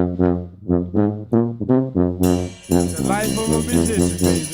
The life of a musician, baby.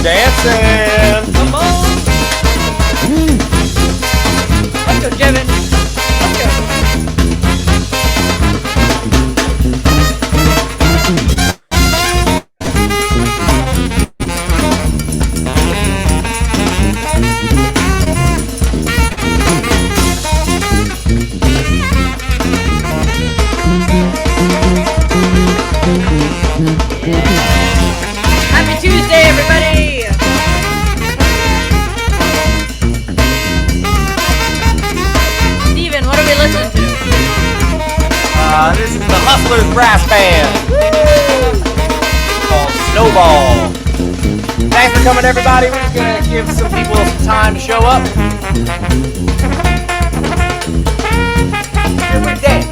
Dancing! Come on! Let's go, Jevin! Let's go! Happy Tuesday, everybody! Steven, what are we listening to? This is the Hustlers Brass Band. Woo! Called Snowball. Thanks for coming, everybody. We're just going to give some people some time to show up. Every day.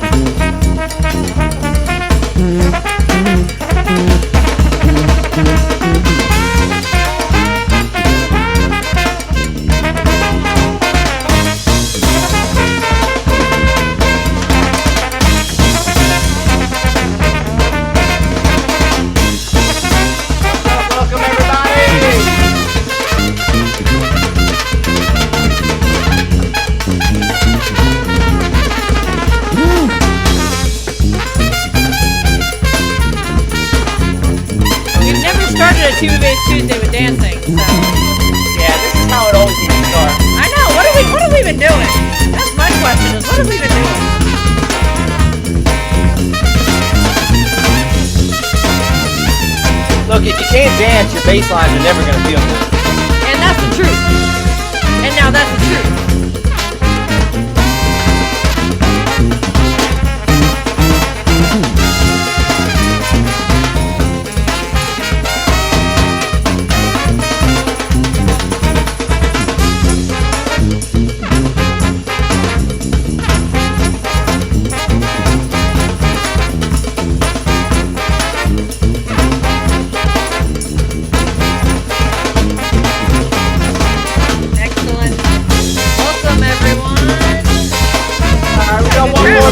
Started a Tubabass Tuesday with dancing, so yeah, this is how it always needs to start. I know. What have we been doing? That's my question. Is what have we been doing? Look, if you can't dance, your bass lines are never going to feel good. And that's the truth. And now that's the truth.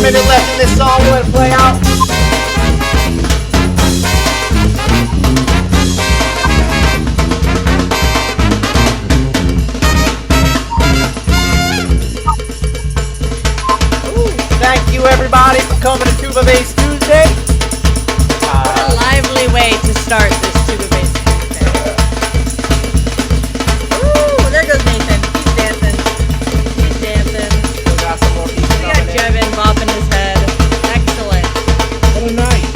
Minute left in this song, we're going to play out. Thank you, everybody, for coming to Tubabass Tuesday. What a lively way to start this Tubabass Tuesday. Ooh, there goes Nathan. He's dancing. He's dancing. We got some more people. We got Jevin bopping his head. Excellent. What a night!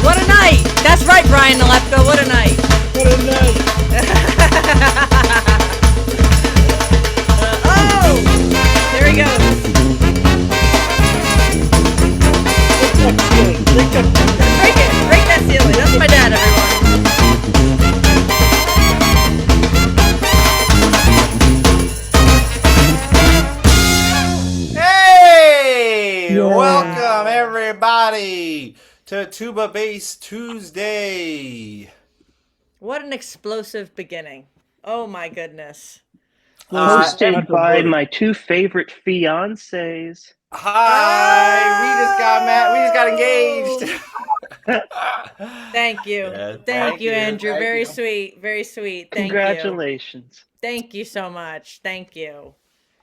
What a night! That's right, Brian Nalepko. What a night! What a night! Oh! There he goes. Break it! Break that ceiling. That's my dad, everyone. Welcome everybody to Tubabass Tuesday. What an explosive beginning. Oh my goodness. Hosted by my two favorite fiancés. Hi, we just got mad. We just got engaged. Thank you. Yeah, thank you, Andrew. thank Very you. sweet. Very sweet. Thank you. Congratulations. Thank you so much. Thank you.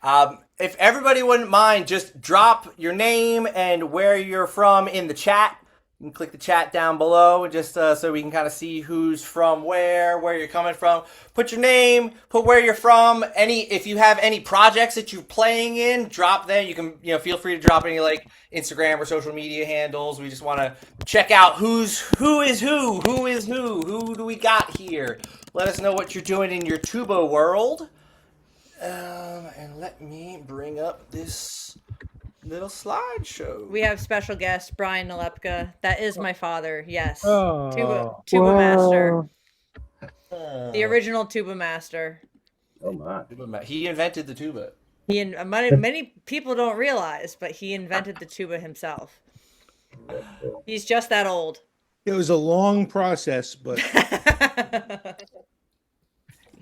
If everybody wouldn't mind, just drop your name and where you're from in the chat. You can click the chat down below, just so we can kind of see who's from where you're coming from. Put your name, put where you're from. If you have any projects that you're playing in, drop them. You can, feel free to drop any like Instagram or social media handles. We just want to check out who is who do we got here. Let us know what you're doing in your tuba world. And let me bring up this little slideshow. We have special guest Brian Nalepka. That is my father. Yes. Oh. Tuba master. The original tuba master. Oh my. He invented the tuba. Many people don't realize, but he invented the tuba himself. He's just that old. It was a long process, but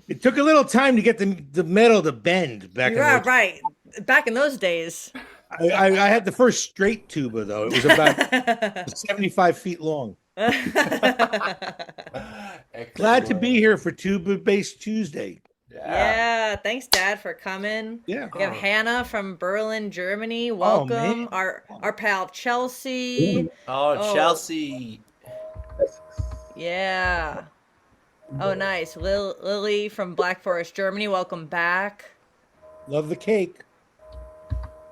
it took a little time to get the metal to bend back. Yeah, right. Back in those days. I had the first straight tuba though. It was about 75 feet long. Glad to be here for Tubabass Tuesday. Yeah, thanks, Dad, for coming. Yeah. We have Hannah from Berlin, Germany. Welcome. Our pal Chelsea. Oh, Chelsea. Yeah. Oh, nice. Lily from Black Forest, Germany. Welcome back. Love the cake.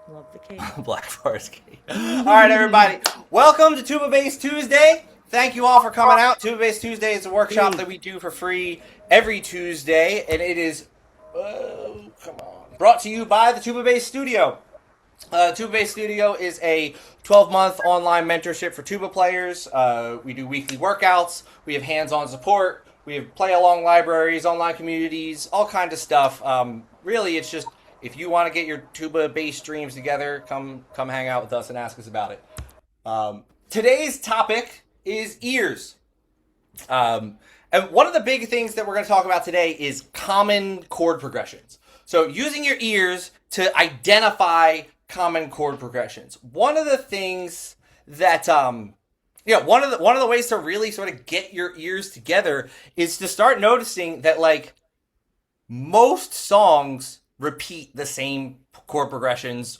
Love the cake. Black Forest cake. All right, everybody. Welcome to Tubabass Tuesday. Thank you all for coming out. Tubabass Tuesday is a workshop that we do for free every Tuesday, and it is brought to you by the Tubabass Studio. Tubabass Studio is a 12-month online mentorship for tuba players. We do weekly workouts. We have hands-on support. We have play-along libraries, online communities, all kinds of stuff. Really, it's just if you want to get your tuba bass dreams together, come hang out with us and ask us about it. Today's topic is ears. And one of the big things that we're going to talk about today is common chord progressions. So using your ears to identify common chord progressions. One of the things that one of the ways to really sort of get your ears together is to start noticing that like most songs repeat the same chord progressions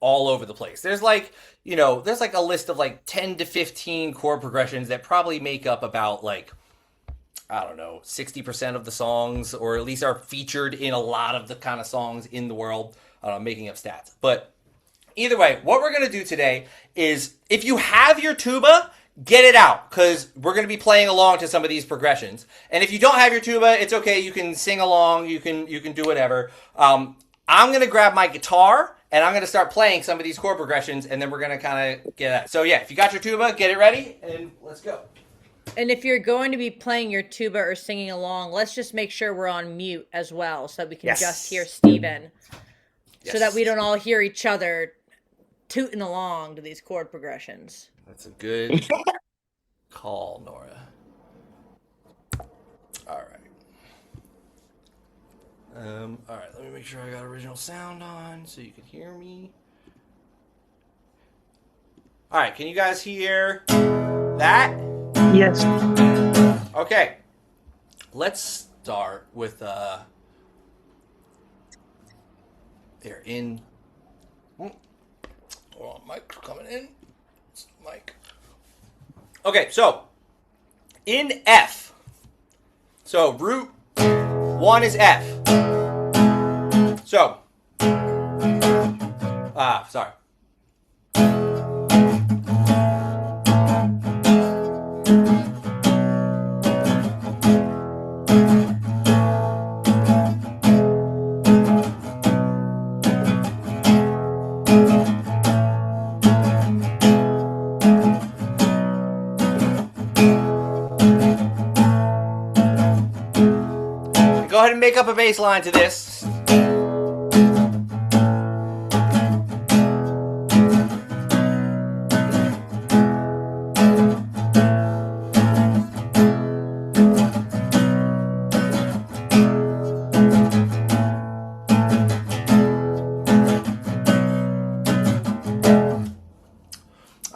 all over the place. There's like a list of like 10 to 15 chord progressions that probably make up about like, I don't know, 60% of the songs, or at least are featured in a lot of the kind of songs in the world. I'm making up stats. But either way, what we're going to do today is, if you have your tuba, get it out, because we're going to be playing along to some of these progressions. And if you don't have your tuba, it's okay. You can sing along. You can do whatever. I'm going to grab my guitar, and I'm going to start playing some of these chord progressions, and then we're going to kind of get at it. So yeah, if you got your tuba, get it ready, and let's go. And if you're going to be playing your tuba or singing along, let's just make sure we're on mute as well, so that we can just hear Steven. Yes. So that we don't all hear each other tooting along to these chord progressions. That's a good call, Nora. All right. All right, let me make sure I got original sound on so you can hear me. All right, can you guys hear that? Yes. Okay. Let's start with they're in. Hold on, mic's coming in. Mic. Okay, so in F. So root 1 is F. So sorry. Go ahead and make up a bass line to this.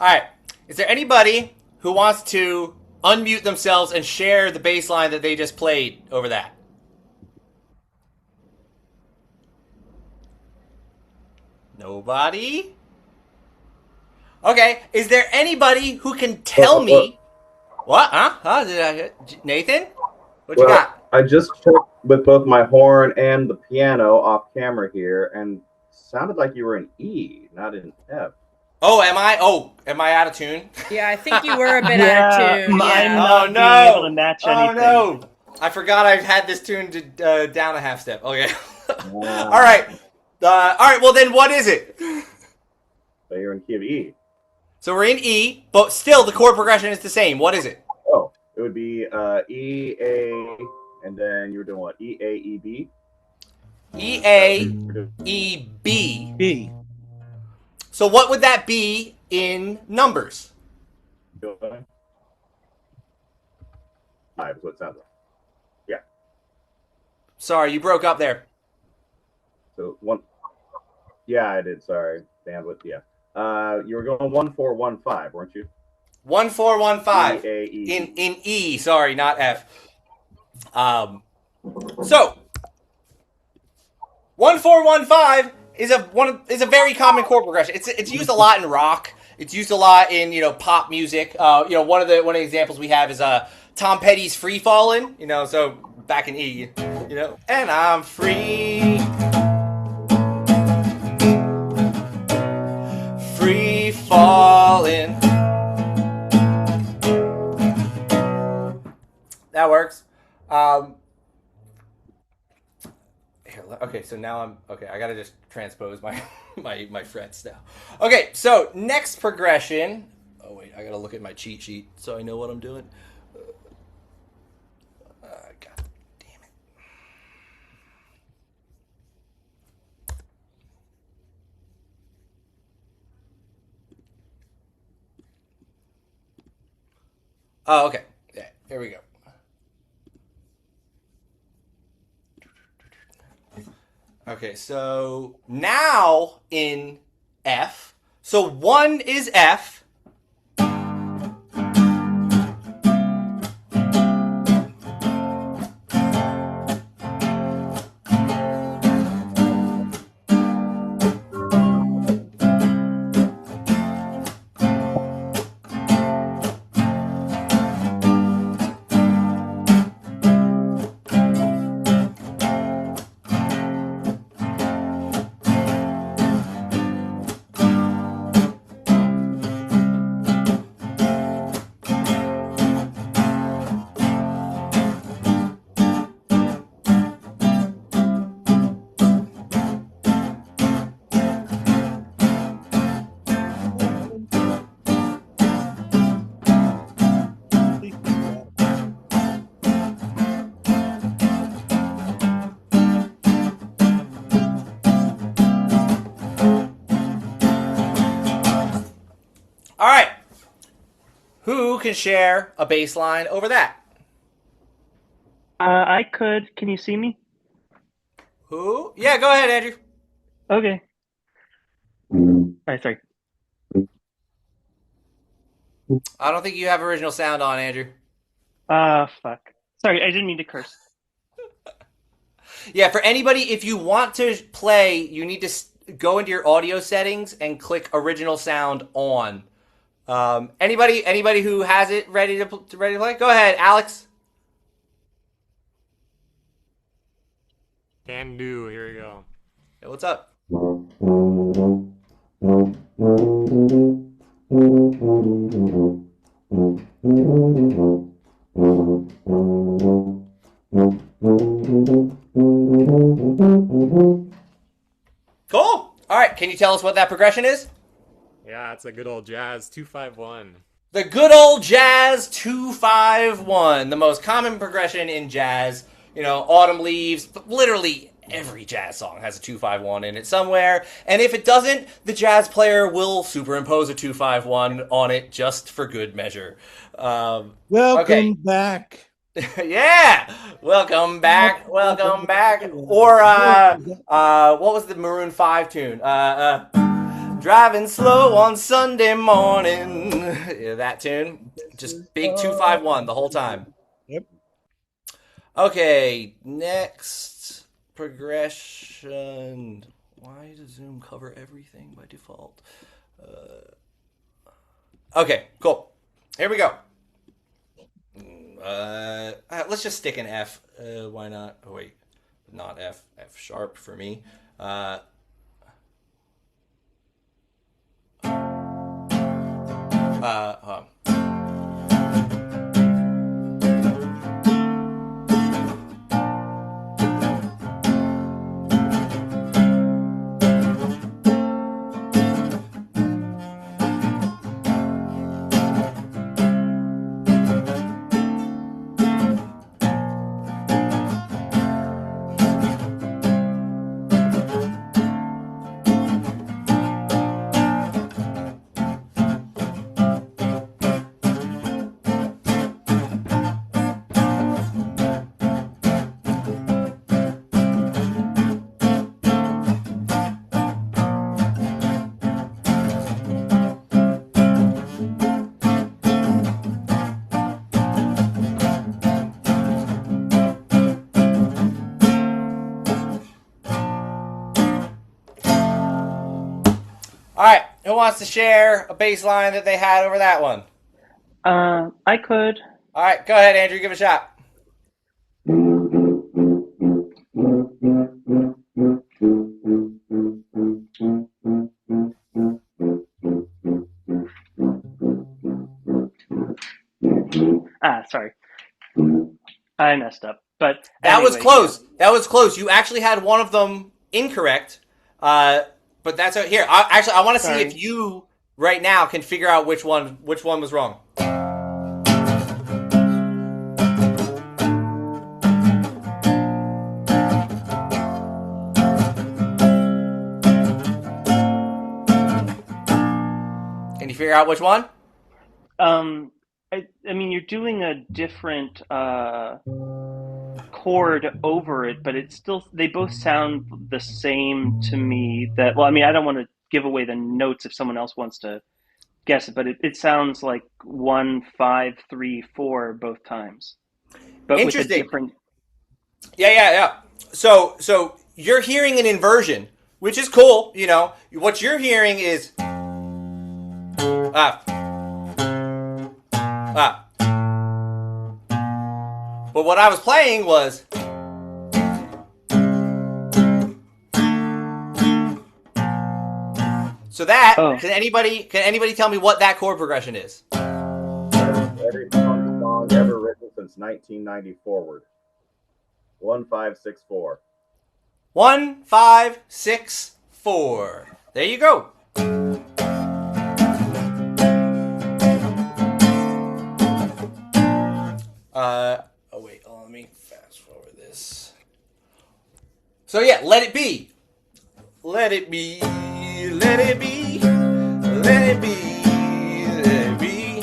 All right. Is there anybody who wants to unmute themselves and share the bass line that they just played over that? Nobody? Okay. Is there anybody who can tell me... What? Huh? Nathan? What you got? I just checked with both my horn and the piano off camera here, and sounded like you were in E, not in F. Oh, am I? Oh, am I out of tune? Yeah, I think you were a bit out of tune. I'm Yeah. not being able to match anything. Oh no! I forgot I had this tuned to, down a half step. Okay. All right. All right. Well, then what is it? So you're in key of E. So we're in E, but still the chord progression is the same. What is it? Oh, it would be E, A, and then you were doing what? E, A, E, B? E, A, E, B. B. So what would that be in numbers? 5 is what it sounds like. Yeah. Sorry, you broke up there. So one. Yeah, I did. Sorry. Bandwidth. Yeah. You were going 1, 4, 1, 5, weren't you? 1, 4, 1, 5. E, A, E, B. In E. Sorry, not F. So 1, 4, 1, 5 is a very common chord progression. It's used a lot in rock. It's used a lot in pop music. One of the examples we have is Tom Petty's "Free Fallin'." So back in E. And I'm free, free fallin'. That works. Okay, so now I'm okay. I gotta just transpose my my frets now. Okay, so next progression. Oh wait, I gotta look at my cheat sheet so I know what I'm doing. God damn it. Oh, okay. Yeah, here we go. Okay, so now in F. So 1 is F. All right. Who can share a bass line over that? I could. Can you see me? Who? Yeah, go ahead, Andrew. Okay. All right, sorry. I don't think you have original sound on, Andrew. Fuck. Sorry, I didn't mean to curse. Yeah, for anybody, if you want to play, you need to go into your audio settings and click original sound on. Anybody who has it ready to play? Go ahead, Alex. Can do. Here we go. Hey, what's up? Cool. All right. Can you tell us what that progression is? Yeah, it's a good old jazz 2-5-1. The good old jazz 2-5-1, the most common progression in jazz. Autumn Leaves, literally every jazz song has a 2-5-1 in it somewhere. And if it doesn't, the jazz player will superimpose a 2-5-1 on it just for good measure. Welcome back. Yeah, welcome back. Or what was the Maroon 5 tune? Driving slow on Sunday morning. Yeah, that tune. Just big 251 the whole time. Yep. Okay, next progression. Why does Zoom cover everything by default? Okay, cool. Here we go. Let's just stick an F. Why not? Oh, wait. Not F. F sharp for me. All right, who wants to share a bass line that they had over that one? I could. All right, go ahead, Andrew. Give it a shot. Sorry. I messed up. But That was anyway, close. That was close. You actually had one of them incorrect, but that's out here. I want to see Sorry. if you right now can figure out which one was wrong. Can you figure out which one? I mean, you're doing a different chord over it, but it's still, they both sound the same to me. That, well, I mean, I don't want to give away the notes if someone else wants to guess it, but it sounds like 1, 5, 3, 4 both times, but with a Interesting. different. Yeah. So you're hearing an inversion, which is cool. You know what you're hearing is But what I was playing was. So that can anybody tell me what that chord progression is? Every song ever written since 1990 forward. 1, 5, 6, 4. 1, 5, 6, 4. There you go. Oh wait, let me fast forward this. So yeah, let it be. Let it be. Let it be. Let it be. Let it be.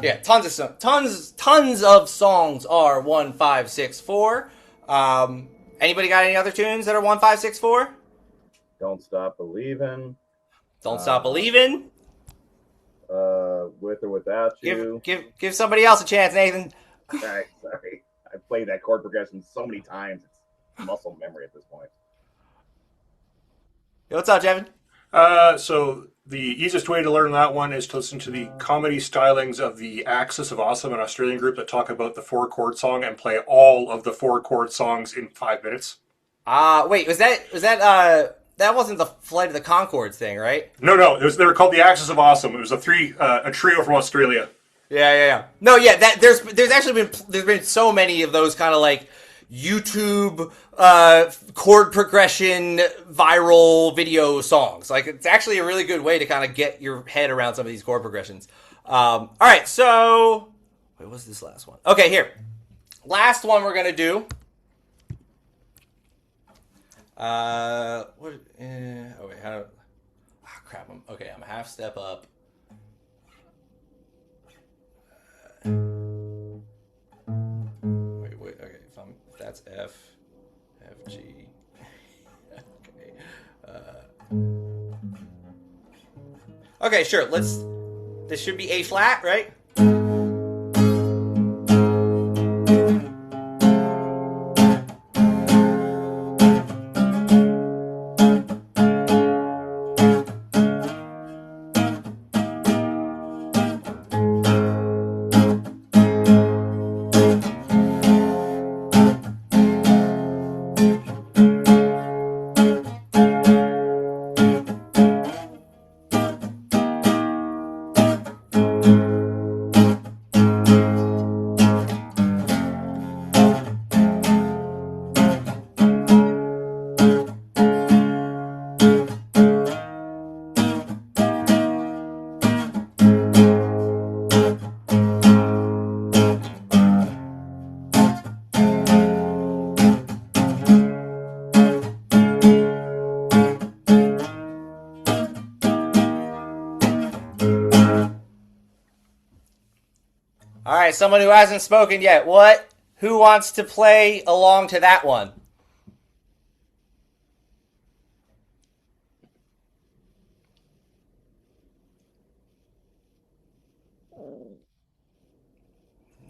Yeah, tons of songs are 1, 5, 6, 4. Anybody got any other tunes that are 1, 5, 6, 4? Don't Stop Believin'. Don't Stop Believin'. With or Without You. Give somebody else a chance, Nathan. Sorry. I played that chord progression so many times. It's muscle memory at this point. Yo, what's up, Jevin? So the easiest way to learn that one is to listen to the comedy stylings of the Axis of Awesome, an Australian group that talk about the 4-chord song and play all of the 4-chord songs in 5 minutes. Wait, was that wasn't the Flight of the Conchords thing, right? No, they were called the Axis of Awesome. It was a trio from Australia. Yeah. No, yeah, there's actually been so many of those kind of like YouTube chord progression viral video songs. Like, it's actually a really good way to kind of get your head around some of these chord progressions. All right, so wait, what's this last one? Okay, here. Last one we're gonna do. What? Oh wait, how? Oh, crap! I'm a half step up. Wait. Okay, if that's F, G. Okay. Okay, sure. This should be A flat, right? All right, someone who hasn't spoken yet. What? Who wants to play along to that one?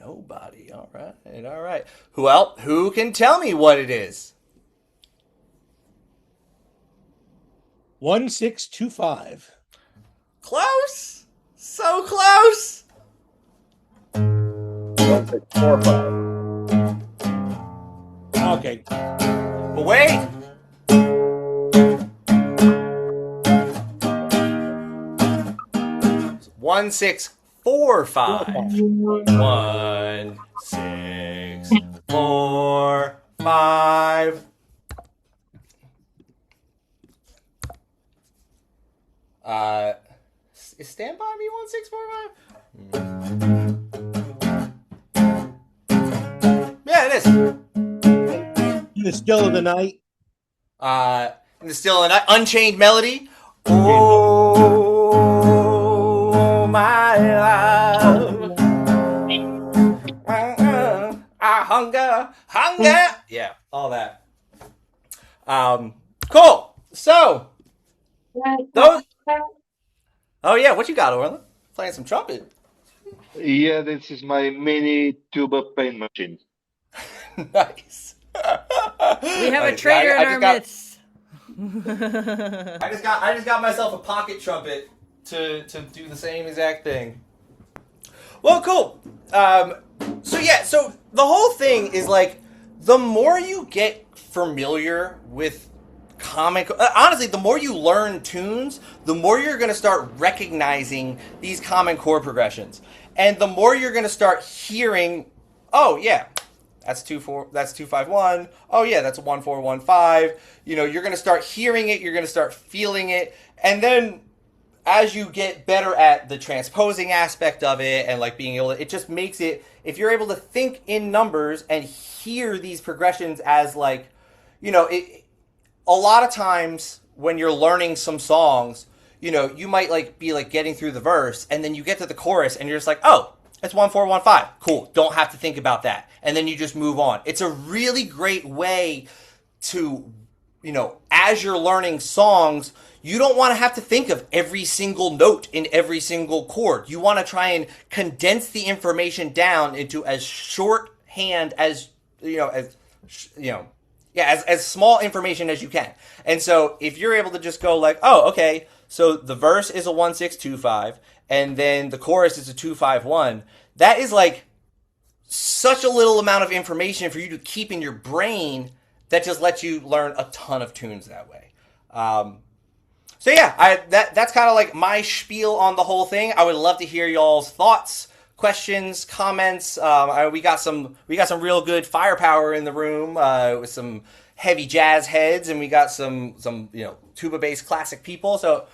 Nobody. All right. All right. Who can tell me what it is? 1625. Close. So close. 1645. Okay. But wait. It's 1645. 1645. Is Stand By Me 1645? Yeah, it is. In the Still of the Night. In the Still of the Night, Unchained Melody. Oh, my love. I hunger. Yeah, all that. Cool. So, those. Oh yeah, what you got, Orlin? Playing some trumpet. Yeah, this is my mini tuba paint machine. Nice. We have a traitor in our midst. I just got myself a pocket trumpet to do the same exact thing. Well, cool. So the whole thing is like the more you get familiar with honestly, the more you learn tunes, the more you're going to start recognizing these common chord progressions, and the more you're going to start hearing, oh yeah, that's 2-4, that's 2-5-1. Oh yeah, that's a 1-4-1-5. You know, you're going to start hearing it, you're going to start feeling it, and then as you get better at the transposing aspect of it and like being able to, it just makes it, if you're able to think in numbers and hear these progressions as like, you know, a lot of times when you're learning some songs, you know, you might like be like getting through the verse and then you get to the chorus and you're just like, oh, it's 1-4-1-5. Cool. Don't have to think about that. And then you just move on. It's a really great way to, you know, as you're learning songs, you don't want to have to think of every single note in every single chord. You want to try and condense the information down into as shorthand as, as small information as you can. And so if you're able to just go like, oh, okay, so the verse is a 1-6-2-5, and then the chorus is a 2-5-1, that is like such a little amount of information for you to keep in your brain that just lets you learn a ton of tunes that way. So yeah, that's kind of like my spiel on the whole thing. I would love to hear y'all's thoughts, questions, comments. We got some real good firepower in the room with some heavy jazz heads, and we got some tuba bass classic people. So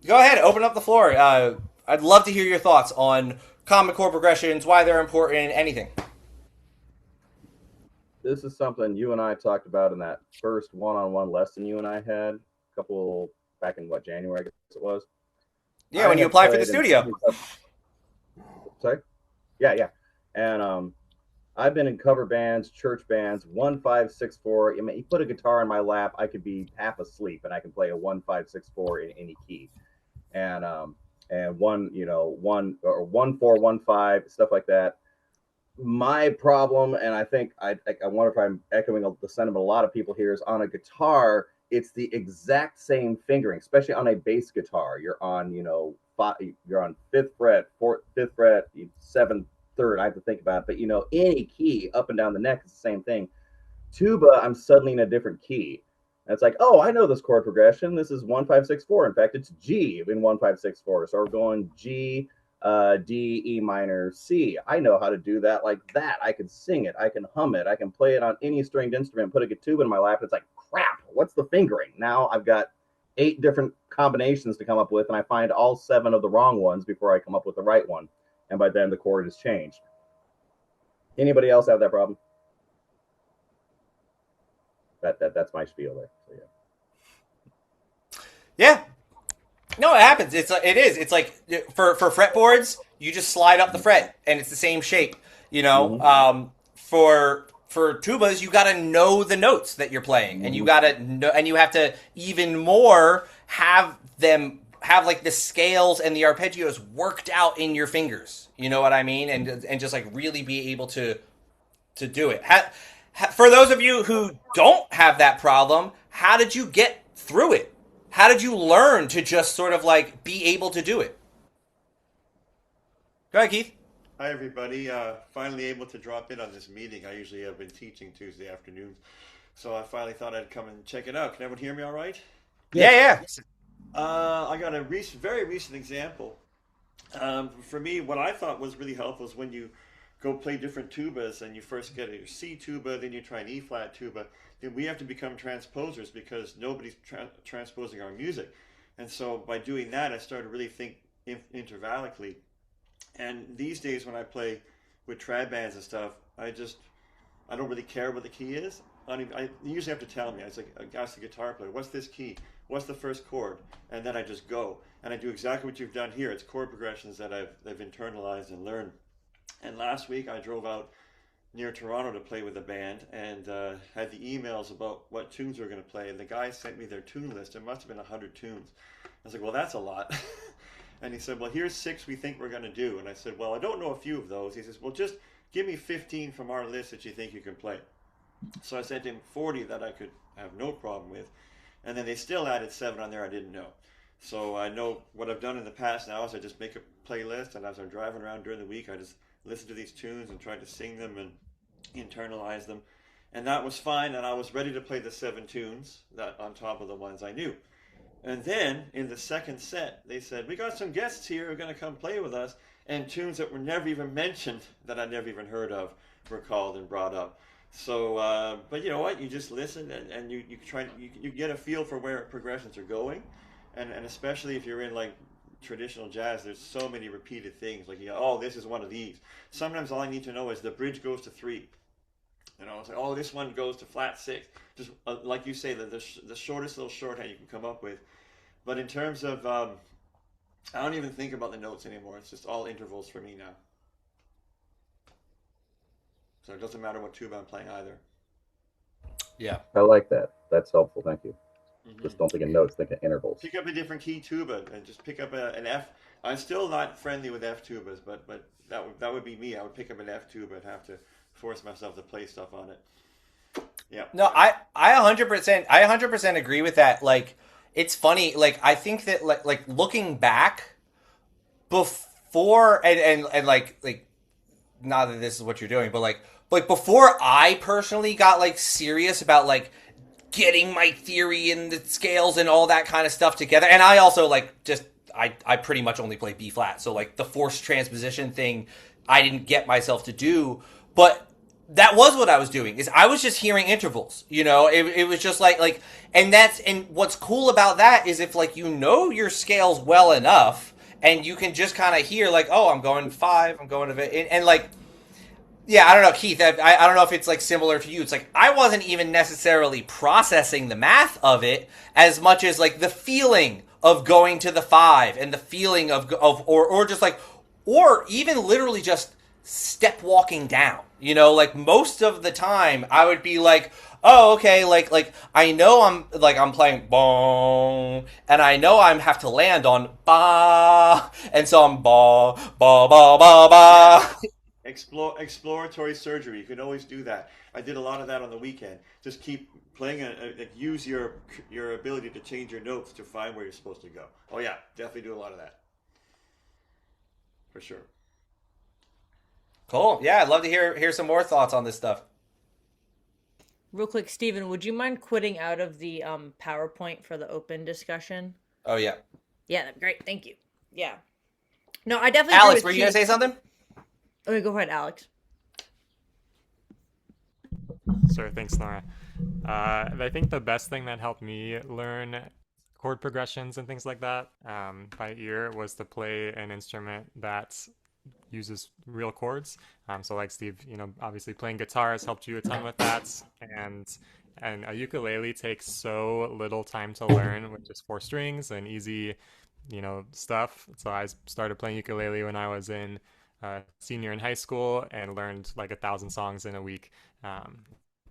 go ahead, open up the floor. I'd love to hear your thoughts on common chord progressions, why they're important, anything. This is something you and I talked about in that first one-on-one lesson you and I had a couple back in January, I guess it was. Yeah, when you applied for the studio. Sorry? Yeah. And I've been in cover bands, church bands, 1-5-6-4. I mean, you put a guitar in my lap, I could be half asleep and I can play a 1-5-6-4 in any key. And and one, you know, 1-4-1-5, stuff like that. My problem, and I think I wonder if I'm echoing the sentiment a lot of people here, is on a guitar, it's the exact same fingering, especially on a bass guitar. You're on, you know, you're on 5th fret, 5th fret, 7th, 3rd. I have to think about it, but you know, any key up and down the neck is the same thing. Tuba, I'm suddenly in a different key. And it's like, oh, I know this chord progression. This is 1-5-6-4. In fact, it's G in 1-5-6-4. So we're going G, D, E minor, C. I know how to do that like that. I can sing it. I can hum it. I can play it on any stringed instrument, put a tuba in my lap. It's like, crap, what's the fingering? Now I've got 8 different combinations to come up with, and I find all 7 of the wrong ones before I come up with the right one. And by then the chord has changed. Anybody else have that problem? That's my spiel there. So, yeah. No, it happens. It's like for fretboards, you just slide up the fret and it's the same shape. You know, for tubas, you got to know the notes that you're playing, and you got to know, and you have to even more have like the scales and the arpeggios worked out in your fingers. You know what I mean? And just like really be able to do it. For those of you who don't have that problem, how did you get through it? How did you learn to just sort of like be able to do it? Go ahead, Keith. Hi, everybody. Finally able to drop in on this meeting. I usually have been teaching Tuesday afternoons, so I finally thought I'd come and check it out. Can everyone hear me all right? Yeah. I got a very recent example. For me, what I thought was really helpful is when you go play different tubas and you first get a C tuba, then you try an E flat tuba, then we have to become transposers because nobody's transposing our music. And so by doing that, I started to really think intervallically. And these days when I play with trad bands and stuff, I don't really care what the key is. I usually have to tell me. I ask the guitar player, what's this key? What's the first chord? And then I just go. And I do exactly what you've done here. It's chord progressions that I've internalized and learned. And last week I drove out near Toronto to play with a band and had the emails about what tunes we were going to play. And the guy sent me their tune list. There must have been 100 tunes. I was like, well, that's a lot. And he said, well, here's 6 we think we're going to do. And I said, well, I don't know a few of those. He says, well, just give me 15 from our list that you think you can play. So I sent him 40 that I could have no problem with. And then they still added 7 on there I didn't know. So I know what I've done in the past now is I just make a playlist, and as I'm driving around during the week, I just listen to these tunes and try to sing them and internalize them. And that was fine, and I was ready to play the 7 tunes that on top of the ones I knew. And then in the second set, they said, we got some guests here who are going to come play with us, and tunes that were never even mentioned, that I never even heard of, were called and brought up. So, but you know what? You just listen and you get a feel for where progressions are going, and especially if you're in like traditional jazz, there's so many repeated things. Like, oh, this is one of these. Sometimes all I need to know is the bridge goes to 3. You know, it's like, oh, this one goes to flat 6. Just like you say, the shortest little shorthand you can come up with. But in terms of, I don't even think about the notes anymore. It's just all intervals for me now. So it doesn't matter what tuba I'm playing either. Yeah. I like that. That's helpful. Thank you. Just don't think of notes, think of intervals. Pick up a different key tuba and just pick up an F. I'm still not friendly with F tubas, but that would be me. I would pick up an F tuba and have to force myself to play stuff on it. Yeah. No, I 100% agree with that. Like, it's funny. Like, I think that like looking back before and like not that this is what you're doing, but like before I personally got like serious about like getting my theory and the scales and all that kind of stuff together. And I also like just I pretty much only play B flat. So like the forced transposition thing I didn't get myself to do, but that was what I was doing, is I was just hearing intervals, you know. It was just like and what's cool about that is if like you know your scales well enough and you can just kind of hear like, oh, I'm going 5, I'm going to and like, yeah, I don't know, Keith, I don't know if it's like similar to you. It's like I wasn't even necessarily processing the math of it as much as like the feeling of going to the 5 and the feeling of or just like, or even literally just step walking down. You know, like most of the time I would be like, oh, okay, like I know I'm playing bong, and I know I have to land on ba, and so I'm ba ba ba ba ba. Exploratory surgery. You can always do that. I did a lot of that on the weekend. Just keep playing use your ability to change your notes to find where you're supposed to go. Oh yeah, definitely do a lot of that. For sure. Cool. Yeah, I'd love to hear some more thoughts on this stuff. Real quick, Steven, would you mind quitting out of the PowerPoint for the open discussion? Oh yeah. Yeah, that'd be great. Thank you. Yeah. No, I definitely. Alex, were you gonna say something? Okay, go ahead, Alex. Sure, thanks, Nora. I think the best thing that helped me learn chord progressions and things like that by ear was to play an instrument that uses real chords. So like Steve, obviously playing guitar has helped you a ton with that, and a ukulele takes so little time to learn with just 4 strings and easy, stuff. So I started playing ukulele when I was in senior in high school and learned like 1,000 songs in a week.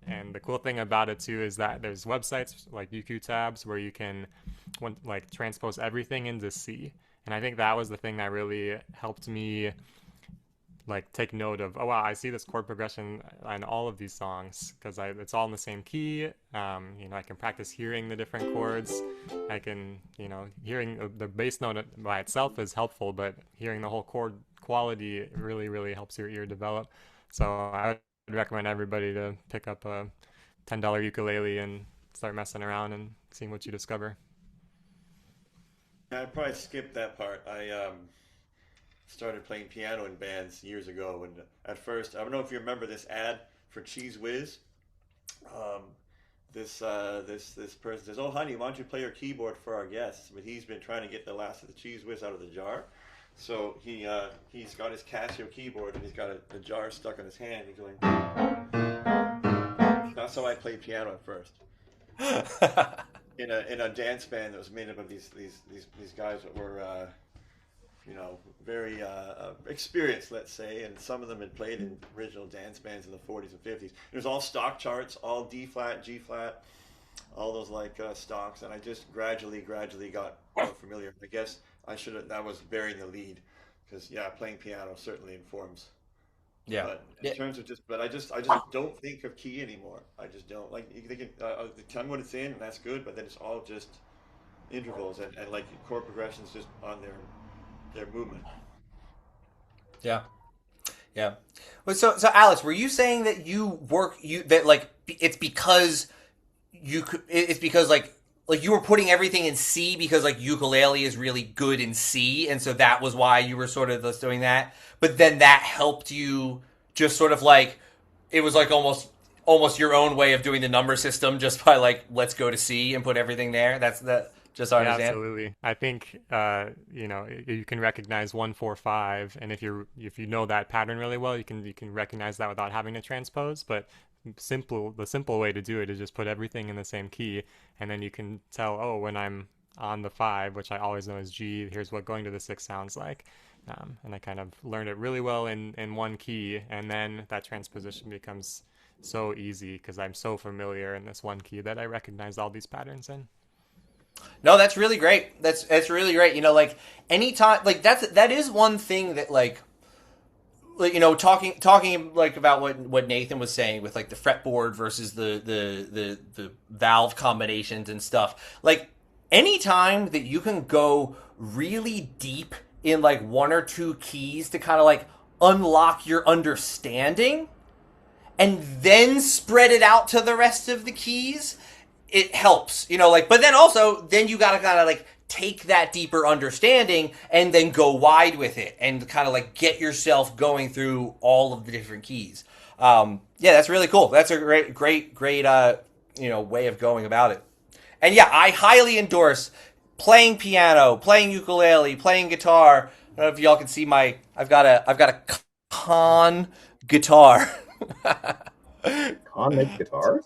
And the cool thing about it too is that there's websites like UQ tabs where you can like transpose everything into C. And I think that was the thing that really helped me like take note of, oh wow, I see this chord progression in all of these songs because it's all in the same key. I can practice hearing the different chords. I can, hearing the bass note by itself is helpful, but hearing the whole chord quality really, really helps your ear develop. So I would recommend everybody to pick up a $10 ukulele and start messing around and seeing what you discover. I'd probably skip that part. I started playing piano in bands years ago, and at first, I don't know if you remember this ad for Cheese Whiz. This person says, "Oh, honey, why don't you play your keyboard for our guests?" But he's been trying to get the last of the Cheese Whiz out of the jar, so he's got his Casio keyboard and he's got a jar stuck in his hand. He's going. That's how I played piano at first. In a dance band that was made up of these guys that were very experienced, let's say, and some of them had played in original dance bands in the 40s and 50s. It was all stock charts, all D flat, G flat, all those stocks, and I just gradually got more familiar. I guess that was bearing the lead, because playing piano certainly informs. Yeah. But in terms of I just don't think of key anymore. I just don't they can tell me what it's in, and that's good. But then it's all just intervals and like chord progressions just on their movement. Yeah. Well, so Alex, were you saying that it's because you were putting everything in C because like ukulele is really good in C, and so that was why you were sort of just doing that. But then that helped you just sort of like it was like almost your own way of doing the number system just by like let's go to C and put everything there. That's that. Just so I understand. Absolutely. I think you can recognize 1, 4, 5, and if you know that pattern really well, you can recognize that without having to transpose. But the simple way to do it is just put everything in the same key, and then you can tell, oh, when I'm on the 5, which I always know is G, here's what going to the 6 sounds like. And I kind of learned it really well in one key, and then that transposition becomes so easy because I'm so familiar in this one key that I recognize all these patterns in. No, that's really great. That's really great. Like anytime, like that is one thing that like talking like about what Nathan was saying with like the fretboard versus the valve combinations and stuff. Like anytime that you can go really deep in like 1 or 2 keys to kind of like unlock your understanding and then spread it out to the rest of the keys, it helps, but then you gotta kind of like take that deeper understanding and then go wide with it and kind of like get yourself going through all of the different keys. That's really cool. That's a great way of going about it. And I highly endorse playing piano, playing ukulele, playing guitar. I don't know if y'all can see I've got a Con guitar. Con makes guitars?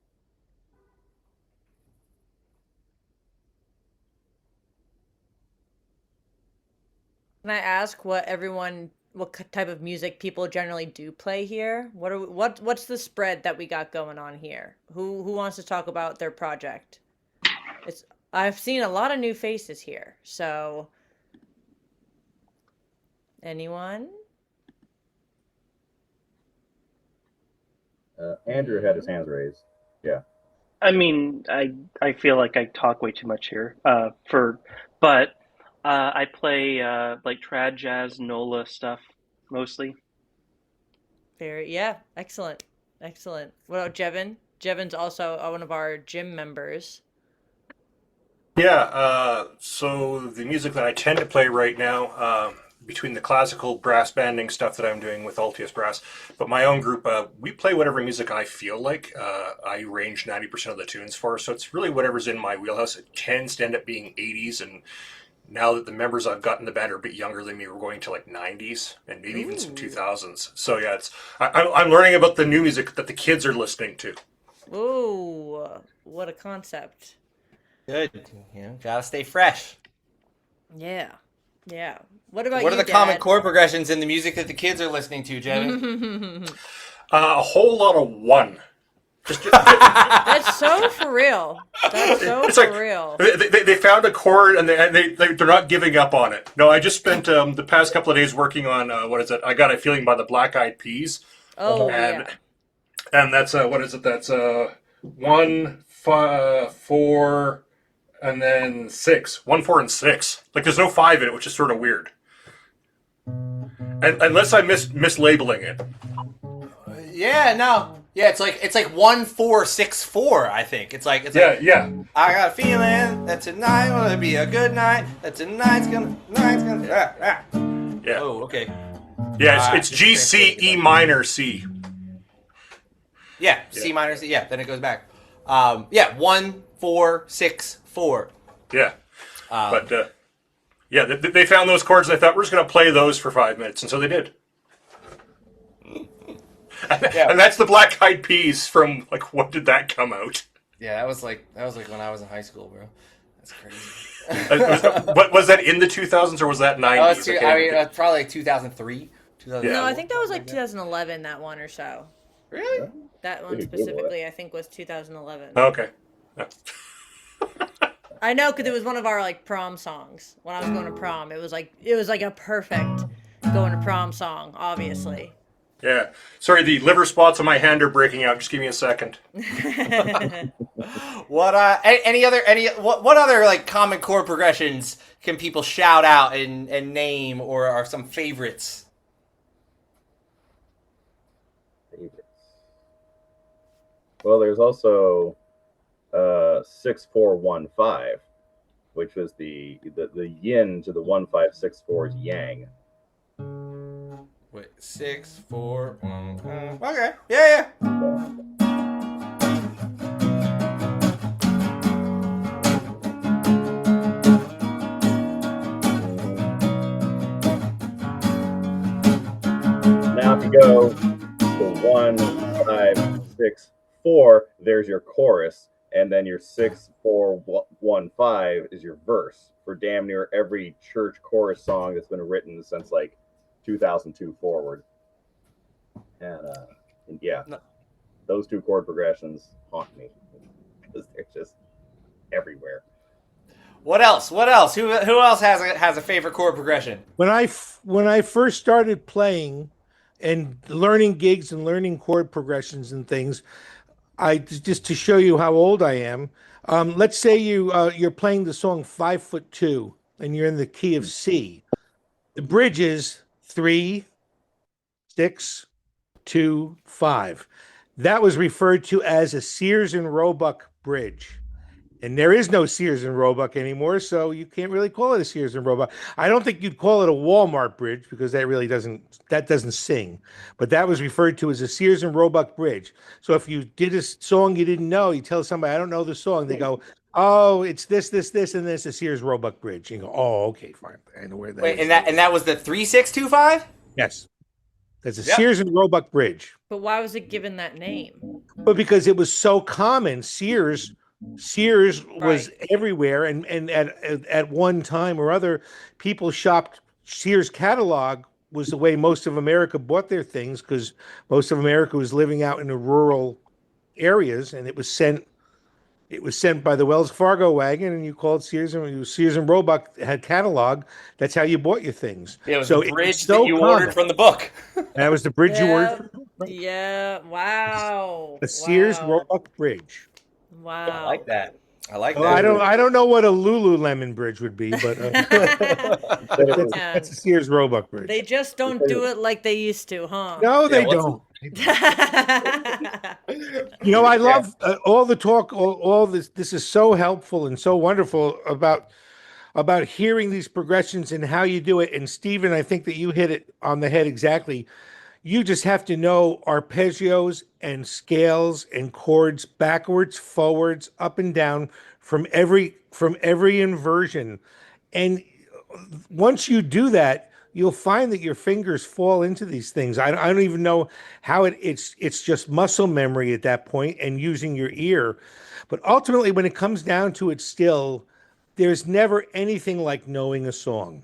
Can I ask what type of music people generally do play here? What's the spread that we got going on here? Who wants to talk about their project? I've seen a lot of new faces here, so anyone? Andrew had his hands raised. Yeah. I mean, I feel like I talk way too much here. But I play like trad jazz, NOLA stuff mostly. Excellent. What about Jevin? Jevin's also one of our gym members. Yeah, so the music that I tend to play right now, between the classical brass banding stuff that I'm doing with Altius Brass, but my own group, we play whatever music I feel like. I arrange 90% of the tunes for, so it's really whatever's in my wheelhouse. It tends to end up being 80s, and now that the members I've got in the band are a bit younger than me, we're going to like 90s and maybe even some 2000s. So yeah, I'm learning about the new music that the kids are listening to. Ooh, what a concept. Good. Gotta stay fresh. Yeah. What about what you, are the Dad? common chord progressions in the music that the kids are listening to, Jevin? A whole lot of one. That's so for real. Real. They found a chord and they're not giving up on it. No, I just spent the past couple of days working on what is it? I Got a Feeling by the Black Eyed Peas. Oh, and that's what is it? That's 1, 5, 4, and then 6. 1, 4, and 6. Like there's no 5 in it, which is sort of weird. And unless I mislabeling it. Yeah, no. Yeah, it's like 1, 4, 6, 4, I think. It's like yeah. I got a feeling that tonight will be a good night. That tonight's gonna Yeah. Oh, okay. Yeah, it's G, C, E minor, C. Yeah, C minor, C. Yeah, then it goes back. 1, 4, 6, 4. Yeah. But they found those chords and they thought we're just going to play those for 5 minutes, and so they did. And that's the Black Eyed Peas from like when did that come out? Yeah, that was like when I was in high school, bro. That's crazy. was that in the 2000s or was that 90s? Probably like 2003. No, I think that was like 2011. That one or so. Really? That one specifically, I think, was 2011. Okay. I know because it was one of our like prom songs. When I was going to prom, it was like a perfect going to prom song, obviously. Yeah. Sorry, the liver spots on my hand are breaking out. Just give me a second. What other like common chord progressions can people shout out and name or are some favorites? Well, there's also 6-4-1-5, which was the yin to the 1-5-6-4's yang. Wait, 6, 4, 1. Okay, yeah. Now, if you go to 1, 5, 6, 4, there's your chorus, and then your 6, 4, 1, 5 is your verse for damn near every church chorus song that's been written since like 2002 forward. And yeah, those two chord progressions haunt me because they're just everywhere. What else? Who else has a favorite chord progression? When I first started playing and learning gigs and learning chord progressions and things, I just to show you how old I am. Let's say you're playing the song 5'2" and you're in the key of C. The bridge is 3, 6, 2, 5. That was referred to as a Sears and Roebuck bridge. And there is no Sears and Roebuck anymore, so you can't really call it a Sears and Roebuck. I don't think you'd call it a Walmart bridge because that really doesn't sing. But that was referred to as a Sears and Roebuck bridge. So if you did a song you didn't know, you tell somebody, I don't know the song. They go, oh, it's this, and this a Sears Roebuck bridge. You go, oh, okay, fine. I know where that is. And that was the 3625? Yes. That's a Sears and Roebuck bridge. But why was it given that name? But because it was so common. Sears was everywhere, and at one time or other, people shopped Sears catalog was the way most of America bought their things, because most of America was living out in the rural areas, and it was sent by the Wells Fargo wagon, and you called Sears, and Sears and Roebuck had catalog. That's how you bought your things. Yeah, it was So the it was bridge that so you ordered common. from the book. That was the bridge you ordered Yeah. from the book, right? Yeah. Wow. The Sears Wow. Roebuck bridge. I like Wow. that. I like Well, that. I don't know what a Lululemon bridge would be, but that's a Sears Roebuck bridge. They just don't do it like they used to, huh? No, they what's- don't. You know, I love all the talk, all this. This is so helpful and so wonderful about hearing these progressions and how you do it. And Stephen, I think that you hit it on the head exactly. You just have to know arpeggios and scales and chords backwards, forwards, up and down from every inversion. And once you do that, you'll find that your fingers fall into these things. I don't even know how it's just muscle memory at that point and using your ear. But ultimately, when it comes down to it, still, there's never anything like knowing a song.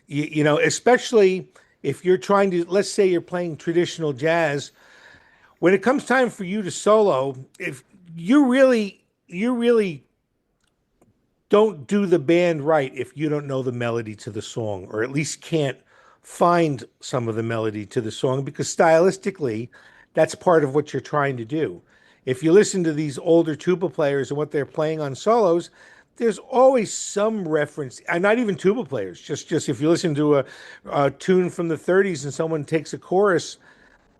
You know, especially if you're trying to, let's say you're playing traditional jazz, when it comes time for you to solo, if you really don't do the band right if you don't know the melody to the song, or at least can't find some of the melody to the song, because stylistically, that's part of what you're trying to do. If you listen to these older tuba players and what they're playing on solos, there's always some reference, and not even tuba players, just if you listen to a tune from the 30s and someone takes a chorus,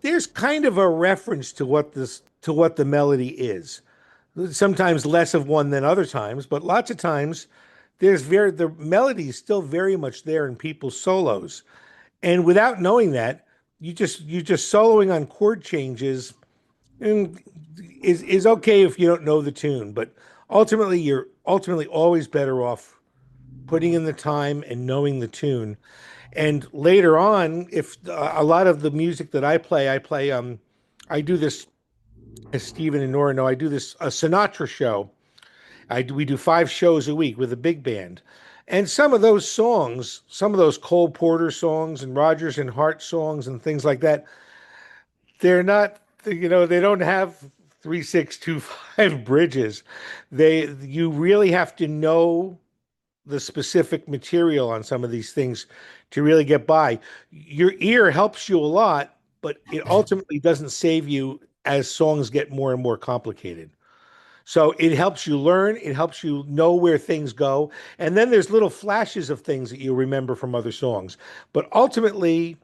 there's kind of a reference to what the melody is. Sometimes less of one than other times, but lots of times the melody is still very much there in people's solos. And without knowing that, you just soloing on chord changes is okay if you don't know the tune, but ultimately you're always better off putting in the time and knowing the tune. And later on, if a lot of the music that I play, I do this, as Stephen and Nora know, I do this a Sinatra show. We do 5 shows a week with a big band. And some of those songs, some of those Cole Porter songs and Rodgers and Hart songs and things like that, they're not, you know, they don't have 3-6-2-5 bridges. You really have to know the specific material on some of these things to really get by. Your ear helps you a lot, but it ultimately doesn't save you as songs get more and more complicated. So it helps you learn, it helps you know where things go, and then there's little flashes of things that you remember from other songs. But ultimately,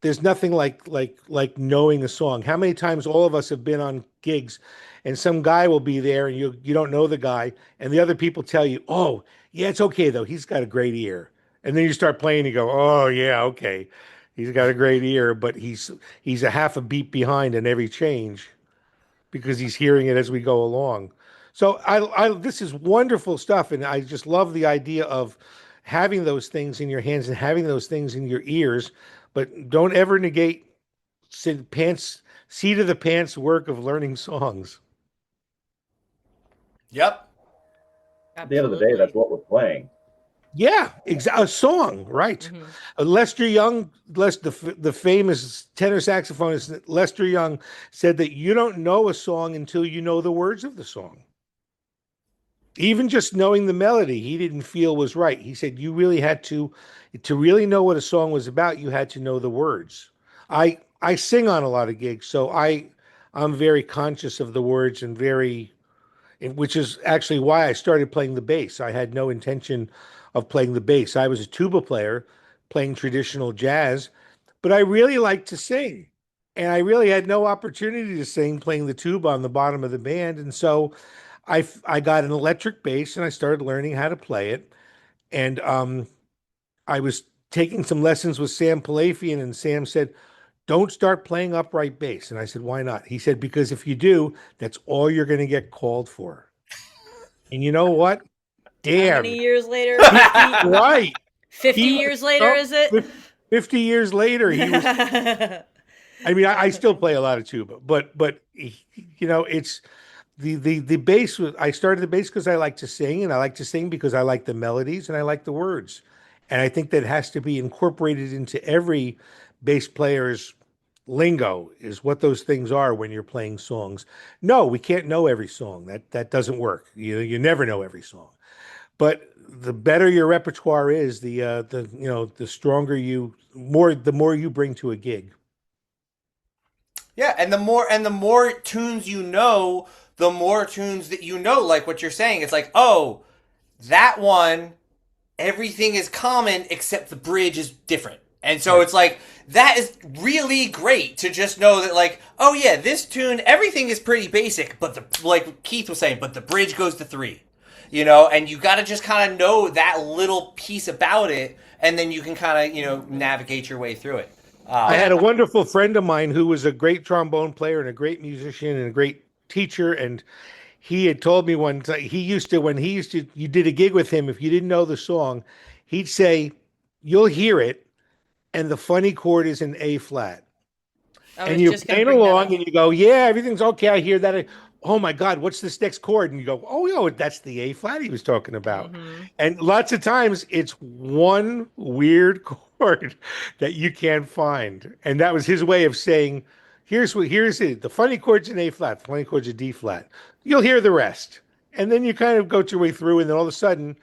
there's nothing like knowing a song. How many times all of us have been on gigs and some guy will be there and you don't know the guy, and the other people tell you, "Oh, yeah, it's okay though. He's got a great ear." And then you start playing and you go, "Oh, yeah, okay. He's got a great ear, but he's a half a beat behind in every change because he's hearing it as we go along." So this is wonderful stuff, and I just love the idea of having those things in your hands and having those things in your ears, but don't ever negate seat of the pants work of learning songs. Yep. At the end of the day, that's what we're playing. Yeah, a song, right? Mm-hmm. Lester Young, the famous tenor saxophonist Lester Young, said that you don't know a song until you know the words of the song. Even just knowing the melody, he didn't feel was right. He said you really had to really know what a song was about, you had to know the words. I sing on a lot of gigs, so I'm very conscious of the words and which is actually why I started playing the bass. I had no intention of playing the bass. I was a tuba player playing traditional jazz, but I really liked to sing. And I really had no opportunity to sing playing the tuba on the bottom of the band. And so I got an electric bass and I started learning how to play it. And I was taking some lessons with Sam Palafian, and Sam said, "Don't start playing upright bass." And I said, "Why not?" He said, "Because if you do, that's all you're going to get called for." And you know what? Damn. How many years later? Right. 50 years later, is it? 50 years later, he was. I mean, I still play a lot of tuba, but you know, the bass was, I started the bass because I like to sing, and I like to sing because I like the melodies and I like the words. And I think that has to be incorporated into every bass player's lingo, is what those things are when you're playing songs. No, we can't know every song. That doesn't work. You never know every song. But the better your repertoire is, the stronger the more you bring to a gig. Yeah, and the more tunes you know, the more tunes that you know, like what you're saying. It's like, oh, that one, everything is common except the bridge is different. And so Right. it's like that is really great to just know that, like, oh yeah, this tune, everything is pretty basic, but the, like Keith was saying, but the bridge goes to 3. And you got to just kind of know that little piece about it, and then you can kind of, navigate your way through it. I Yeah. had a wonderful friend of mine who was a great trombone player and a great musician and a great teacher. And he had told me one time, you did a gig with him, if you didn't know the song, he'd say, you'll hear it, and the funny chord is an A flat. I And was you're just gonna playing bring that along up. and you go, yeah, everything's okay. I hear that. Oh my God, what's this next chord? And you go, oh, that's the A flat he was talking about. Hmm. And lots of times it's one weird chord that you can't find. And that was his way of saying, here's it. The funny chord's an A flat, the funny chord's a D flat. You'll hear the rest. And then you kind of go your way through, and then all of a sudden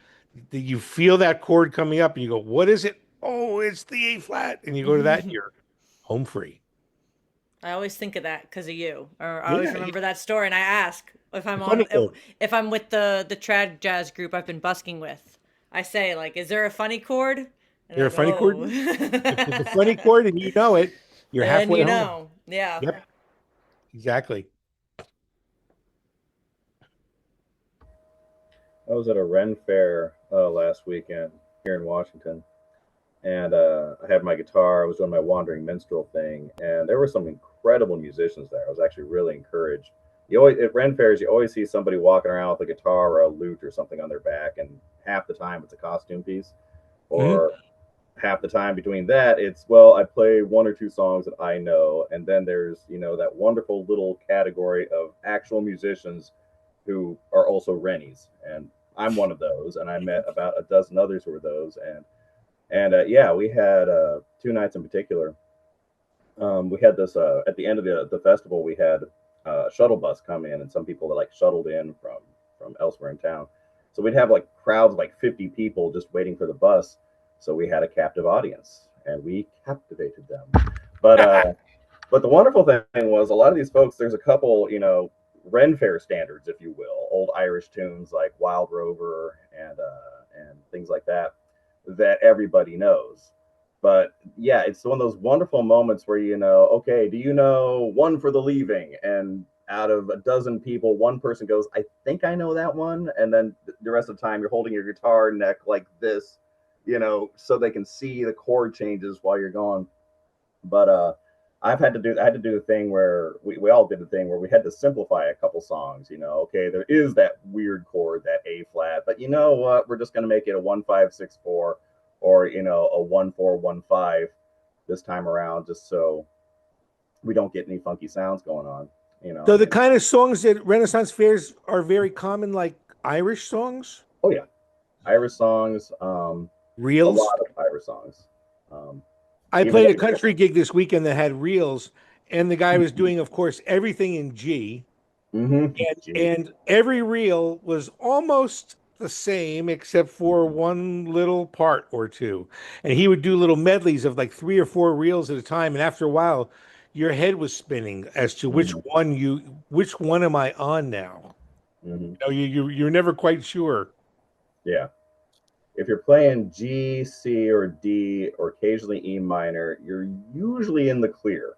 you feel that chord coming up and you go, what is it? Oh, it's the A flat. And you go to that and you're home free. I always think of that because of you, or I always Yeah, remember that story, and I ask if I'm the funny on, chord. if I'm with the trad jazz group I've been busking with. I say like, "Is there a funny chord?" And There they're a like, funny chord? "Oh," If there's a funny chord and you know it, you're then halfway you home. know, yeah. Yep, exactly. I was at a Ren fair last weekend here in Washington, and I had my guitar. I was doing my wandering minstrel thing, and there were some incredible musicians there. I was actually really encouraged. You always at Ren fairs, you always see somebody walking around with a guitar or a lute or something on their back, and half the time it's a costume piece, Hmm. or half the time between that it's, well, I play one or two songs that I know, and then there's that wonderful little category of actual musicians who are also Rennies, and I'm one of those, and I met about a dozen others who were those, and yeah, we had 2 nights in particular. We had this at the end of the festival. We had a shuttle bus come in, and some people that like shuttled in from elsewhere in town. So we'd have like crowds of like 50 people just waiting for the bus. So we had a captive audience, and we captivated them. But but the wonderful thing was, a lot of these folks. There's a couple, Ren Fair standards, if you will, old Irish tunes like Wild Rover and things like that that everybody knows. But yeah, it's one of those wonderful moments where okay, do you know One for the Leaving? And out of a dozen people, one person goes, I think I know that one. And then the rest of the time, you're holding your guitar neck like this, so they can see the chord changes while you're going. But I had to do the thing where we all did the thing where we had to simplify a couple songs. Okay, there is that weird chord, that A flat, but you know what? We're just going to make it a 1-5-6-4, or a 1-4-1-5 this time around, just so we don't get any funky sounds going on. So the kind of songs at Renaissance fairs are very common, like Irish songs, Oh yeah, Irish songs, a reels. lot of Irish songs. Um, I even played a country gig this weekend that had reels, and the guy was doing, of course, everything in G. And Gee, and every reel was almost the same except for one little part or two. And he would do little medleys of like three or four reels at a time. And after a while, your head was spinning as to mhm, which one am I on now? mhm. You're never quite sure. Yeah. If you're playing G, C, or D, or occasionally E minor, you're usually in the clear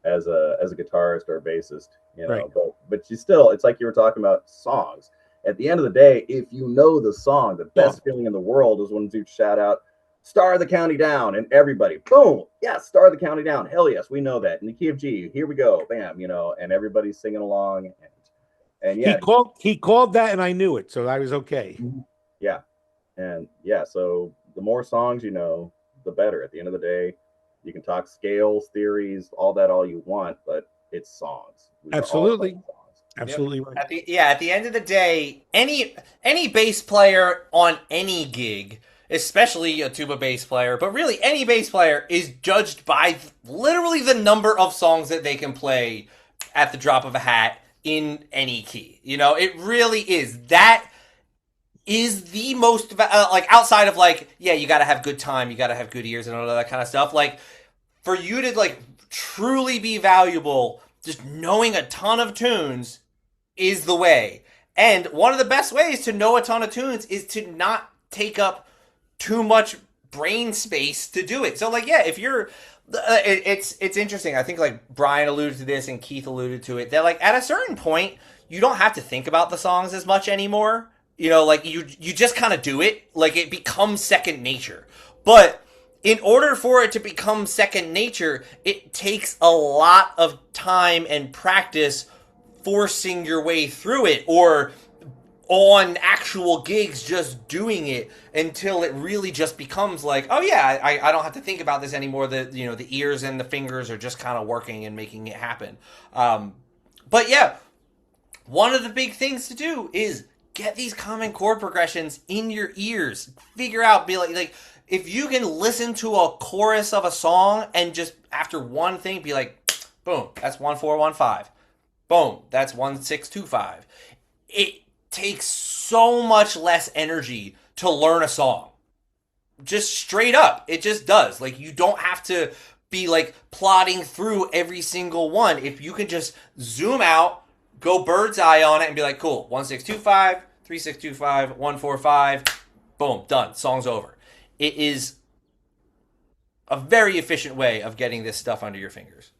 as a guitarist or a bassist, Right. but you still, it's like you were talking about songs. At the end of the day, if you know the song, the Oh, best feeling in the world is when you shout out "Star of the County Down" and everybody, boom, yes, "Star of the County Down," hell yes, we know that in the key of G. Here we go, bam, and everybody's singing along, and yeah, he called that and I knew it, so I was okay. yeah, and yeah. So the more songs you know, the better. At the end of the day, you can talk scales, theories, all that, all you want, but it's songs. We are all playing Absolutely. songs. Absolutely right. At the end of the day, any bass player on any gig, especially a tuba bass player, but really any bass player, is judged by literally the number of songs that they can play at the drop of a hat in any key. You know, it really is. That is the most like, outside of like, yeah, you got to have good time, you got to have good ears and all that kind of stuff. Like, for you to like truly be valuable, just knowing a ton of tunes is the way. And one of the best ways to know a ton of tunes is to not take up too much brain space to do it. So like, yeah, if you're it's interesting. I think like Brian alluded to this and Keith alluded to it, that like at a certain point you don't have to think about the songs as much anymore. You know, like you just kind of do it. Like, it becomes second nature. But in order for it to become second nature, it takes a lot of time and practice forcing your way through it, or on actual gigs just doing it until it really just becomes like, oh yeah, I don't have to think about this anymore. The ears and the fingers are just kind of working and making it happen. But yeah, one of the big things to do is get these common chord progressions in your ears. Figure out, be like if you can listen to a chorus of a song and just after one thing be like, boom, that's 1-4-1-5. Boom, that's 1-6-2-5. It takes so much less energy to learn a song. Just straight up, it just does. Like, you don't have to be like plodding through every single one. If you can just zoom out, go bird's eye on it and be like, cool, 1-6-2-5, 3-6-2-5, 1-4-5, boom, done. Song's over. It is a very efficient way of getting this stuff under your fingers.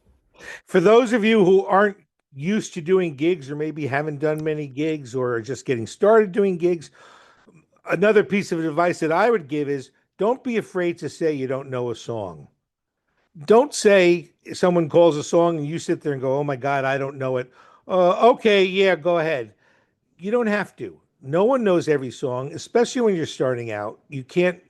For those of you who aren't used to doing gigs, or maybe haven't done many gigs, or are just getting started doing gigs, another piece of advice that I would give is, don't be afraid to say you don't know a song. Don't say someone calls a song and you sit there and go, oh my God, I don't know it. Okay, yeah, go ahead. You don't have to. No one knows every song, especially when you're starting out. You can't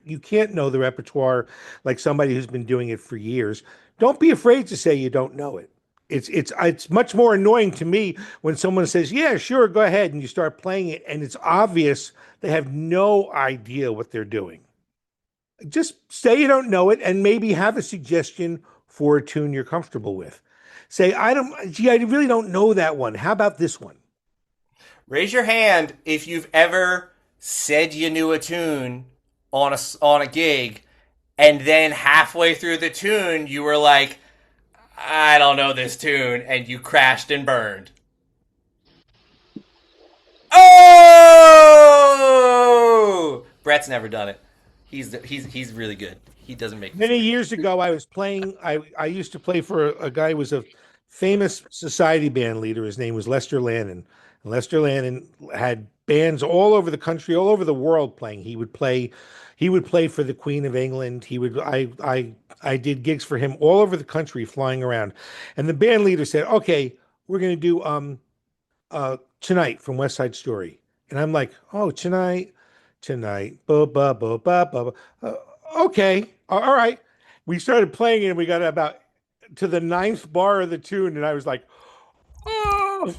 know the repertoire like somebody who's been doing it for years. Don't be afraid to say you don't know it. It's much more annoying to me when someone says, yeah, sure, go ahead, and you start playing it and it's obvious they have no idea what they're doing. Just say you don't know it and maybe have a suggestion for a tune you're comfortable with. Say, I really don't know that one. How about this one? Raise your hand if you've ever said you knew a tune on a gig, and then halfway through the tune you were like, I don't know this tune, and you crashed and burned. Oh! Brett's never done it. He's really good. He doesn't make many years ago. I was playing. I used to play for a guy who was a famous society band leader. His name was Lester Lannon. And Lester Lannon had bands all over the country, all over the world playing. He would play for the Queen of England. I did gigs for him all over the country, flying around. And the band leader said, "Okay, we're going to do Tonight from West Side Story." And I'm like, "Oh, tonight, ba ba ba ba ba." Okay, all right. We started playing it, and we got about to the 9th bar of the tune, and I was like, "Oh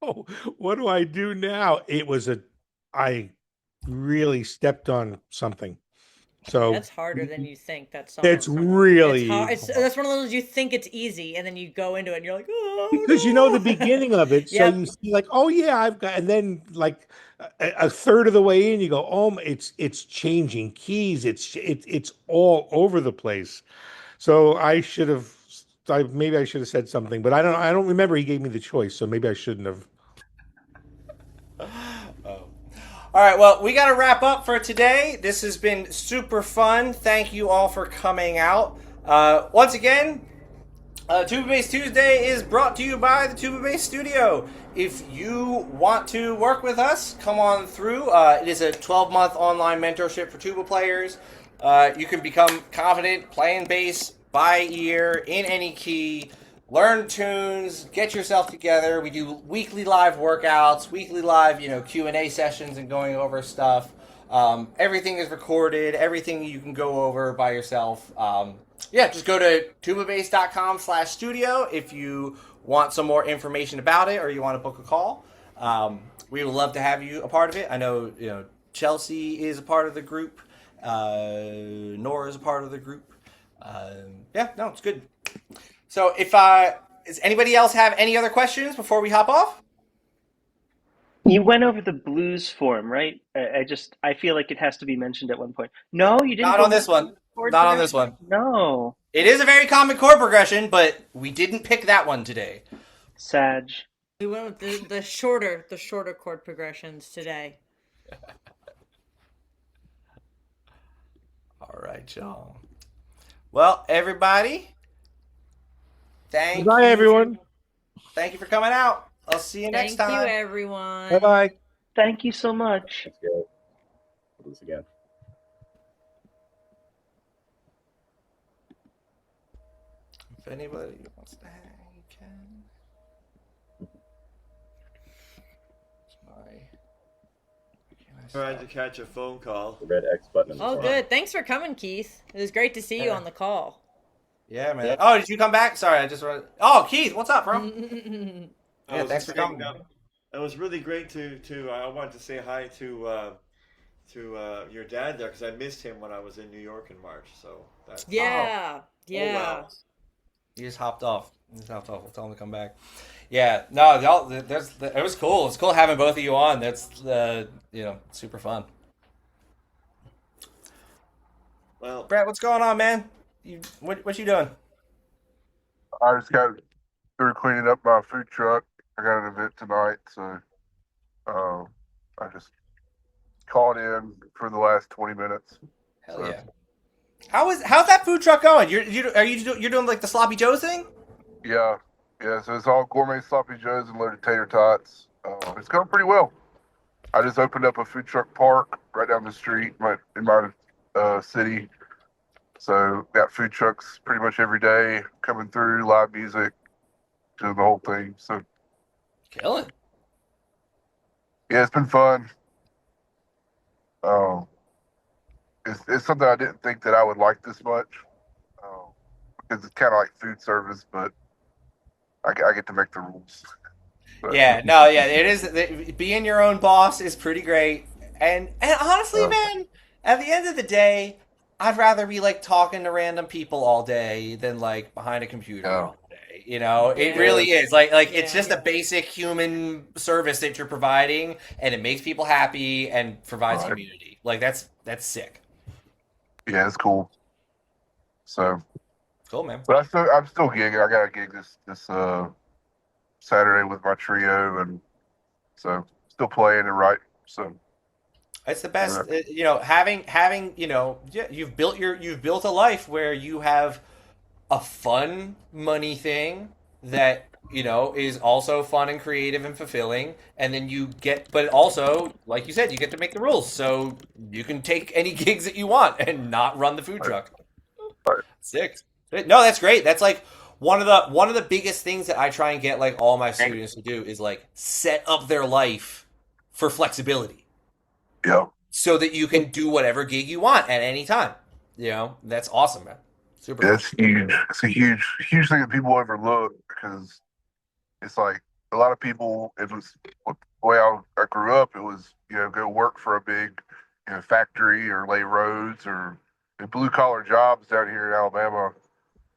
no, what do I do now?" I really stepped on something. So that's harder than you think. That song. It's really it's hard. That's one of those, you think it's easy, and then you go into it and you're like, oh, because no. You know the beginning of it. So you see like, oh yeah, I've got, and then like a third of the way in, you go, oh, it's changing keys. It's all over the place. So maybe I should have said something, but I don't remember he gave me the choice, so maybe I shouldn't have. All right, well, we got to wrap up for today. This has been super fun. Thank you all for coming out. Once again, Tubabass Tuesday is brought to you by the Tubabass Studio. If you want to work with us, come on through. It is a 12-month online mentorship for tuba players. You can become confident playing bass by ear in any key. Learn tunes, get yourself together. We do weekly live workouts, weekly live, Q&A sessions and going over stuff. Everything is recorded, everything you can go over by yourself. Just go to tubabass.com/studio if you want some more information about it or you want to book a call, we would love to have you a part of it. I know, Chelsea is a part of the group. Nora is a part of the group. It's good. So does anybody else have any other questions before we hop off? You went over the blues form, right? I feel like it has to be mentioned at one point. No, you didn't. Not go on this one. Not on this one. No. It is a very common chord progression, but we didn't pick that one today. Sag. We went with the shorter chord progressions today. All right, y'all. Well, everybody, thank Bye, you. everyone. Thank you for coming out. I'll see you next time. Thank you, everyone. Bye-bye. Thank you so much. Let's go. We'll do this again. If anybody wants to hang, you can. Sorry. Tried to catch a phone call. The red X button. In the Oh, front. good. Thanks for coming, Keith. It was great to see you on the call. Yeah, man. Oh, did you come back? Sorry, I just read. Oh, Keith, what's up, bro? Yeah, thanks for coming. It was really great to I wanted to say hi to your dad there because I missed him when I was in New York in March. So that's yeah. wow. He just hopped off. We'll tell him to come back. Yeah, no, y'all. It was cool. It's cool having both of you on. That's super fun. Well, Brett, what's going on, man? What you doing? I just got through cleaning up my food truck. I got an event tonight, so I just called in for the last 20 minutes. Hell yeah! How's that food truck going? You're doing like the Sloppy Joe thing? Yeah. So it's all gourmet sloppy joes and loaded tater tots. It's going pretty well. I just opened up a food truck park right down the street in my city. So got food trucks pretty much every day coming through, live music, doing the whole thing. So killing. Yeah, it's been fun. It's something I didn't think that I would like this much because it's kind of like food service, but I get to make the rules. But, it is. Being your own boss is pretty great, and honestly, man, at the end of the day, I'd rather be like talking to random people all day than like behind a computer all day. It really is like it's just a basic human service that you're providing, and it makes people happy and provides community. Like that's sick. Yeah, it's cool. So cool, man. But I'm still gigging. I got a gig this Saturday with my trio, and so still playing and writing. So it's the best. Having you've built a life where you have a fun money thing that is also fun and creative and fulfilling, and then but also, like you said, you get to make the rules, so you can take any gigs that you want and not run the food truck. Sick. No, that's great. That's like one of the biggest things that I try and get like all my students to do is like set up their life for flexibility. Yeah. So that you can do whatever gig you want at any time. That's awesome, man. Super. That's huge. It's a huge thing that people overlook because it's like a lot of people. It was the way I grew up. It was go work for a big factory or lay roads or blue collar jobs down here in Alabama,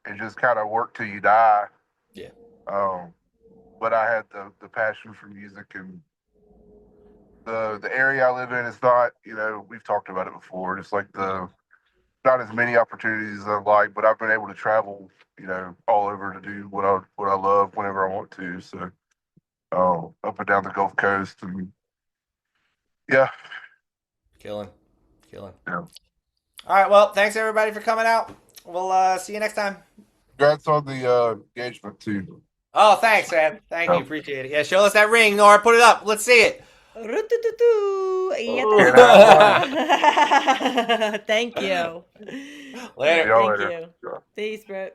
and just kind of work till you die. Yeah. But I had the passion for music, and the area I live in is not, we've talked about it before, just like not as many opportunities as I'd like, but I've been able to travel, all over to do what I love whenever I want to. So up and down the Gulf Coast, and yeah. Killing. Yeah. All right, well, thanks everybody for coming out. We'll see you next time. Congrats on the engagement too. Oh, thanks, man. Thank you. Appreciate it. Yeah, show us that ring, Nora. Put it up. Let's see it. Thank you. Later. Thank you. Peace, bro.